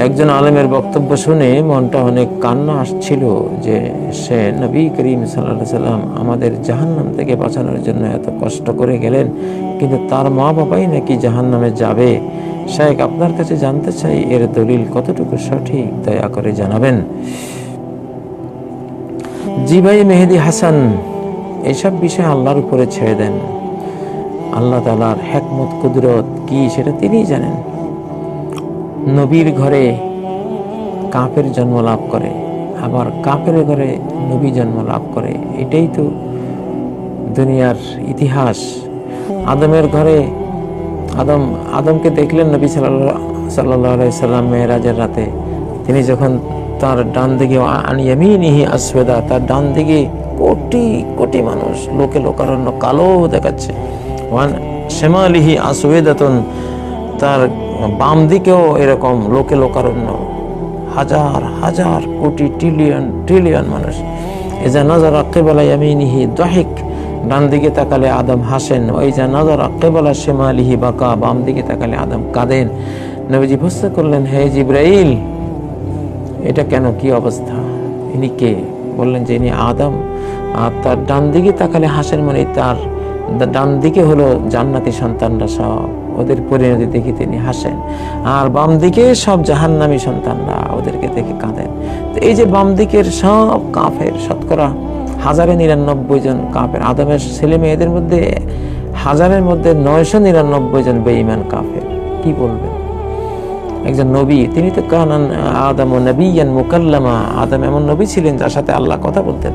একজন আলেমের বক্তব্য শুনে মনটা অনেক কান্না আসছিল যে সে নবী করিম সাল্লাল্লাহু আলাইহি সাল্লাম আমাদের জাহান্নাম থেকে বাঁচানোর জন্য এত কষ্ট করে গেলেন, কিন্তু তার মা বাবাই নাকি জাহান্নামে যাবে। শায়েখ, আপনার কাছে জানতে চাই এর দলিল কতটুকু সঠিক, দয়া করে জানাবেন। জি ভাই মেহেদি হাসান, এইসব বিষয় আল্লাহর উপরে ছেড়ে দেন। আল্লাহ তাআলার হিকমত কুদরত কি সেটা তিনিই জানেন। নবীর ঘরে কাফের জন্ম লাভ করে, আবার কাফের ঘরে নবী জন্ম লাভ করে, এটাই তো দুনিয়ার ইতিহাস। আদমের ঘরে আদমকে দেখলেন নবী সাল্লাল্লাহু আলাইহি সাল্লাম মেরাজের রাতে। তিনি যখন তার ডান দিকে আন ইয়ামিনিহি আসওয়াদা, তার ডান দিকে কোটি কোটি মানুষ, লোকে লোকারণ্য কালো দেখাচ্ছে। ওয়ান শিমালিহি আসওয়াদাতুন, তার বাম দিকেও এরকম লোকে লোকারণ্য, হাজার হাজার কোটি ট্রিলিয়ন মানুষ। এজা নাযারা কিবলা ইয়ামিনিহি দাহিক, ডান দিকে তাকালে আদম হাসেন। ওই যা নাযারা কিবলা শিমালিহি বাকা, বাম দিকে তাকালে আদম কাঁদেন। নবীজি প্রশ্ন করলেন, হে জিবরাইল, এটা কেন, কি অবস্থা, ইনি কে? বললেন যে ইনি আদম। আর তার ডান দিকে তাকালে হাসেন, মানে তার ডান দিকে হলো জান্নাতি সন্তানরা, সব ওদের পরিণতি দেখে তিনি হাসেন। আর বাম দিকে সব জাহান্নামী সন্তানরা, ওদেরকে দেখে কাঁদেন। তো এই যে বাম দিকের সব কাফের, শতকরা 1099 জন কাফের, আদমের ছেলে মেয়েদের মধ্যে 1000-এর মধ্যে 999 জন বেঈমান কাফের। কি বলবেন? একজন নবী, তিনি তো কানান আদম নবিয়ান মুকাল্লামা, আদম এমন নবী ছিলেন যার সাথে আল্লাহ কথা বলতেন,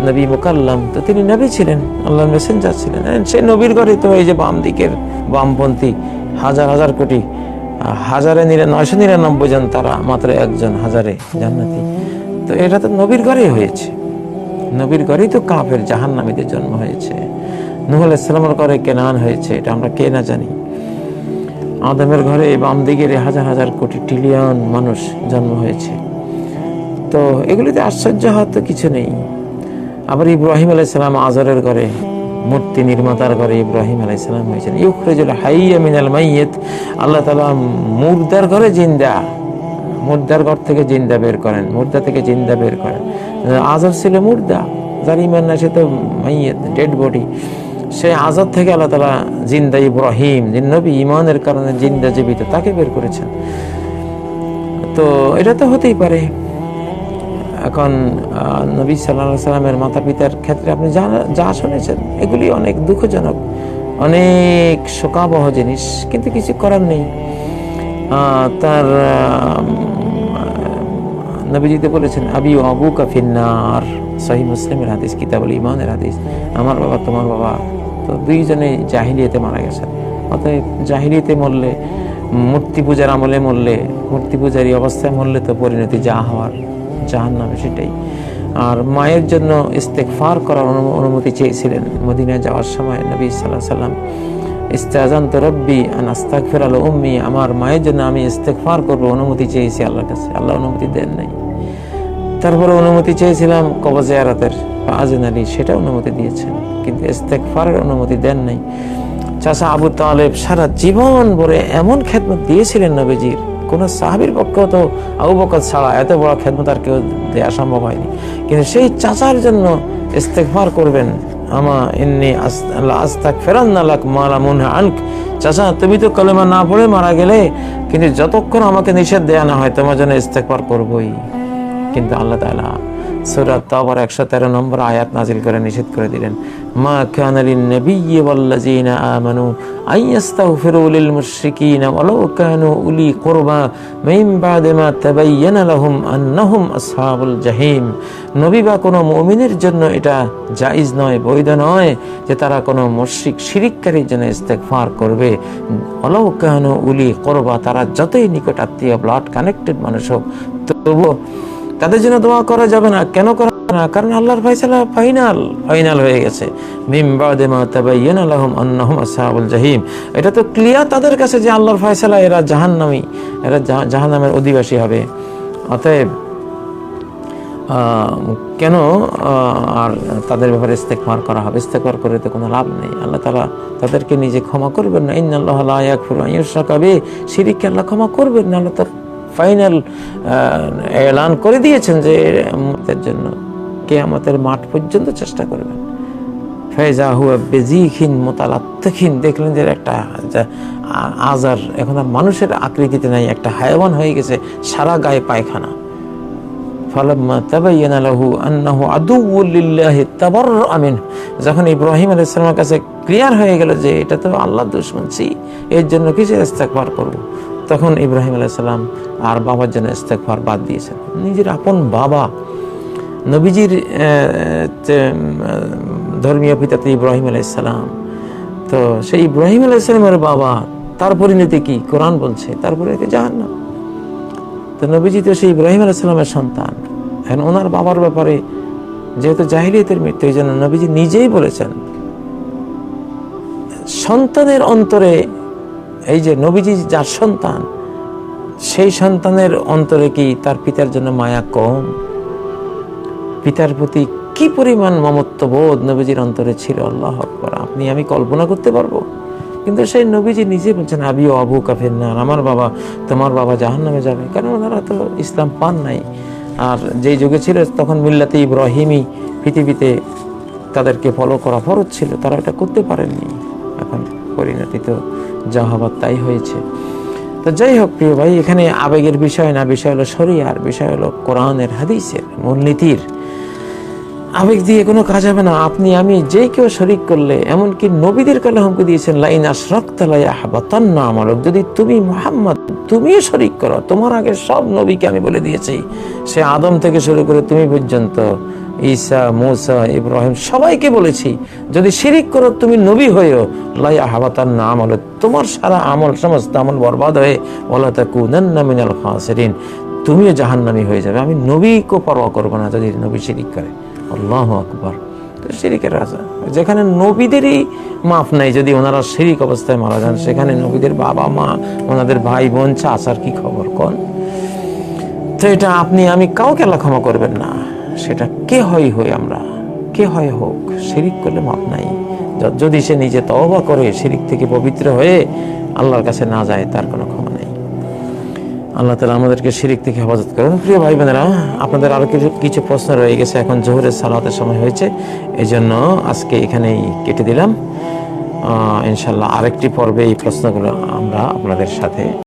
নবী মুকাল্লাম, তো তিনি নবী ছিলেন, আল্লাহর মেসেঞ্জার ছিলেন। সেই নবীর ঘরে তো এই যে বাম দিকের বামপন্থী হাজার হাজার কোটি, 999 জন, তারা মাত্র একজন 1000-এ জান্নাতি। তো এটা তো নবীর ঘরেই হয়েছে, নবীর ঘরেই তো কাফের জাহান্নামীদের জন্ম হয়েছে। নূহ আলাইহিস সালামের ঘরে কেনান হয়েছে, এটা আমরা কে না জানি। আদমের ঘরে বাম দিকের হাজার হাজার কোটি ট্রিলিয়ন মানুষ জন্ম হয়েছে। তো এগুলিতে আশ্চর্য হওয়ার তো কিছু নেই। আবার ইব্রাহিম আলাইহিস সালাম আজরের ঘরে, মূর্তি নির্মাতার ঘরে ইব্রাহিম আলাইহিস সালাম হয়েছেন। ইউখরিজুল হাইয়্যা মিনাল মাইয়িত, আল্লাহ তাআলা মুর্দার ঘরে জিন্দা, মুর্দার ঘর থেকে জিন্দা বের করেন, মুর্দা থেকে জিন্দা বের করেন। আজর ছিল মুর্দা, যার ঈমান না সে তো মাইয়িত, ডেড বডি। সে আজাদ থেকে আল্লাহ তাআলা জিন্দা ইব্রাহিম, যে নবী ঈমানের কারণে জিন্দা জীবিত, তাকে বের করেছেন। তো এটা তো হতেই পারে। এখন নবী সাল্লাল্লাহু আলাইহি সাল্লামের মাতা পিতার ক্ষেত্রে আপনি যা শুনেছেন, এগুলি অনেক দুঃখজনক, অনেক শোকাবহ জিনিস, কিন্তু কিছু করার নেই। তার নবীজিতে বলেছেন, আবি ওয়া আবুকা ফিন্নার, সহিহ মুসলিমের হাদিস, কিতাবুল ঈমানের হাদিস। আমার বাবা তোমার বাবা তো দুইজনেই জাহিলিয়াতে মারা গেছেন। অতএব জাহিলিয়াতে মরলে, মূর্তি পূজার আমলে মরলে, মূর্তি পূজারী অবস্থায় মরলে তো পরিণতি যা হওয়ার জাহান্নামে, সেটাই। আর মায়ের জন্য ইস্তেগফার করার অনুমতি চেয়েছিলেন মদিনায় যাওয়ার সময় নবী সাল্লাল্লাহু আলাইহি সাল্লাম। ইস্তাযানতু রাব্বি আন আস্তাগফিরা লি উম্মি, আমার মায়ের জন্য আমি ইস্তেগফার করব, অনুমতি চেয়েছি আল্লাহর কাছে, আল্লাহ অনুমতি দেন নাই। তারপরে অনুমতি চেয়েছিলাম কবর জিয়ারতের, আযিন আলী, সেটা অনুমতি দিয়েছেন, কিন্তু ইস্তেগফারের অনুমতি দেন নাই। চাচা আবু তালেব সারা জীবন ভরে এমন খেদমত দিয়েছিলেন নবীজির, কোন সাহাবীর পক্ষেও তো আবু বকর ছাড়া এত বড় খেদমত আর কেউ দেওয়া সম্ভব হয়নি। কিন্তু সেই চাচার জন্য ইস্তেগফার করবেন, আমা ইন্নী আস্তাগফিরুন্না লাক মা লা মুনহা আনক, চাচা তুমি তো কলেমা না পড়ে মারা গেলে, কিন্তু যতক্ষণ আমাকে নিষেধ দেয়া না হয় তোমার জন্য ইস্তেগফার করবই। কিন্তু আল্লাহ তাআলা সূরা তাওবার 113 নম্বর আয়াত নাজিল করে নিষেধ করে দিলেন, মা কানা লিন নাবিয়্যি ওয়াল্লাযীনা আমানু আইয়াস্তাগফিরু লিল মুশরিকিনা ওয়ালাউ কানু উলি কুরবা মিন বা'দি মা তাবায়্যানা লাহুম আন্নাহুম আসহাবুল জাহিম। নবী বা কোনো মুমিনের জন্য এটা জায়েজ নয়, বৈধ নয় যে তারা কোনো মুশরিক শিরিককারীর জন্য ইস্তেগফার করবে। ওয়ালাউ কানু উলি কুরবা, তারা যতই নিকট আত্মীয়, ব্লাড কানেক্টেড মানুষ হোক, তবুও তাদের জন্য দোয়া করা যাবে না। কেন করা না? কারণ আল্লাহর ফয়সালা ফাইনাল হয়ে গেছে। মিন বা'দি মা তাবায়্যানা লাহুম আন্নাহুম আসহাবুল জাহিম, এটা তো ক্লিয়ার তাদের কাছে যে আল্লাহর ফয়সালা, এরা জাহান্নামী, এরা জাহান্নামের অধিবাসী হবে। অতএব কেন আর তাদের ব্যাপারে ইস্তেগফার করা হবে? ইস্তেগফার করে তো কোনো লাভ নেই। আল্লাহ তাআলা তাদেরকে নিজে ক্ষমা করবেন না। ইন্নাল্লাহা লা ইয়াগফিরু আন ইউশরাকা বিহি, শিরককে আল্লাহ ক্ষমা করবেন না। আল্লাহ তার ফাইনাল এলান করে দিয়েছেন যে উম্মতের জন্য কিয়ামতের মাঠ পর্যন্ত চেষ্টা করবেন। ফাইজা হুয়া বিজিখিন মুতালাত্তিখিন, দেখলেন যে একটা আজার এখন আর মানুষের আকৃতিতে নাই, একটা হায়াওয়ান হয়ে গেছে, সারা গায়ে পায়খানা। ফালাম্মা তাবায়্যানা লাহু আন্নাহু আদুউল লিল্লাহি তাবাররাআ মিনহু, যখন ইব্রাহিম আলাইহিস সালামের কাছে ক্লিয়ার হয়ে গেল যে এটা তো আল্লাহর দুশমন, এর জন্য কিসের ইস্তেগফার করব, তখন ইব্রাহিম আলাইহিস সালাম আর বাবার জন্য ইস্তেগফার বাদ দিয়েছেন। নিজের আপন বাবা, নবীজির ধর্মীয় পিতা তো ইব্রাহিম আলাইহিস সালাম, তো সেই ইব্রাহিম আলাইহিস সালামের বাবা, তার পরিণতি কি কোরআন বলছে? তারপরে জাহান্নাম। তো নবীজি তো সেই ইব্রাহিম আলাইহিস সালামের সন্তান। এখন ওনার বাবার ব্যাপারে যেহেতু জাহিলিয়াতের মৃত্যু, এই জন্য নবীজি নিজেই বলেছেন সন্তানের অন্তরে, এই যে নবীজি যার সন্তান, সেই সন্তানের অন্তরে কি তার পিতার জন্য মায়া কম? পিতার প্রতি কি পরিমাণ মমত্ববোধ নবীজির অন্তরে ছিল, আল্লাহু আকবার, আপনি আমি কল্পনা করতে পারবো? কিন্তু সেই নবীজি নিজে বলছেন আবি ও আবুকা ফিন্নার, আমার বাবা তোমার বাবা জাহান্নামে যাবে। কারণ ওনারা তো ইসলাম পান নাই, আর যেই যুগে ছিল তখন মিল্লাতে ইব্রাহিমই পৃথিবীতে তাদেরকে ফলো করা ফরজ ছিল, তারা এটা করতে পারেননি। এখন পরিণতি তো যা হবার তাই হয়েছে। তো যাই হোক প্রিয় ভাই, এখানে আবেগের বিষয় না, বিষয় হলো শরিয়ার, বিষয় হলো কোরআনের হাদিসের মূলনীতির। আবেগ দিয়ে কোনো কাজ হবে না। আপনি আমি যে কেউ শরিক করলে, এমনকি নবীদের কালে হুমকি দিয়েছেন লাইন আশরাকতা লা ইয়াহবাতান্না আমালুক, যদি তুমি মুহাম্মদ তুমিও শরিক করো, তোমার আগে সব নবীকে আমি বলে দিয়েছি, সে আদম থেকে শুরু করে তুমি পর্যন্ত, ঈসা, মূসা, ইব্রাহিম, সবাইকে বলেছি যদি শিরিক করো তুমি নবী হয়েও লা ইয়াহবাতান্না আমালুক, তোমার সারা আমল, সমস্ত আমল বরবাদ হয়ে ওয়ালা তাকুনান্না মিনাল খাসিরিন, তুমিও জাহান্নামী হয়ে যাবে। আমি নবীকে পরোয়া করবো না যদি নবী শিরিক করে। আল্লাহু আকবার। তো শিরিকের রাজা, যেখানে নবীদেরই মাফ নাই, যদি ওনারা শিরিক অবস্থায় মারা যান, সেখানে নবীদের বাবা মা, ওনাদের ভাই বোন, চাচার কি খবর কোন? তো এটা আপনি আমি কাউকে আল্লাহ ক্ষমা করবেন না, সেটা কে হয় আমরা, কে হয় হোক, শিরিক করলে মাফ নাই। যদি সে নিজে তওবা করে শিরিক থেকে পবিত্র হয়ে আল্লাহর কাছে না যায়, তার কোনো ক্ষমা নেই। আল্লাহ তাআলা আমাদেরকে শিরিক থেকে হেফাজত করেন। প্রিয় ভাই বোনেরা, আপনাদের আরো কিছু প্রশ্ন রয়ে গেছে, এখন জোহরের সালাতের সময় হয়েছে, এই জন্য আজকে এখানেই কেটে দিলাম। ইনশাআল্লাহ আরেকটি পর্বে এই প্রশ্নগুলো আমরা আপনাদের সাথে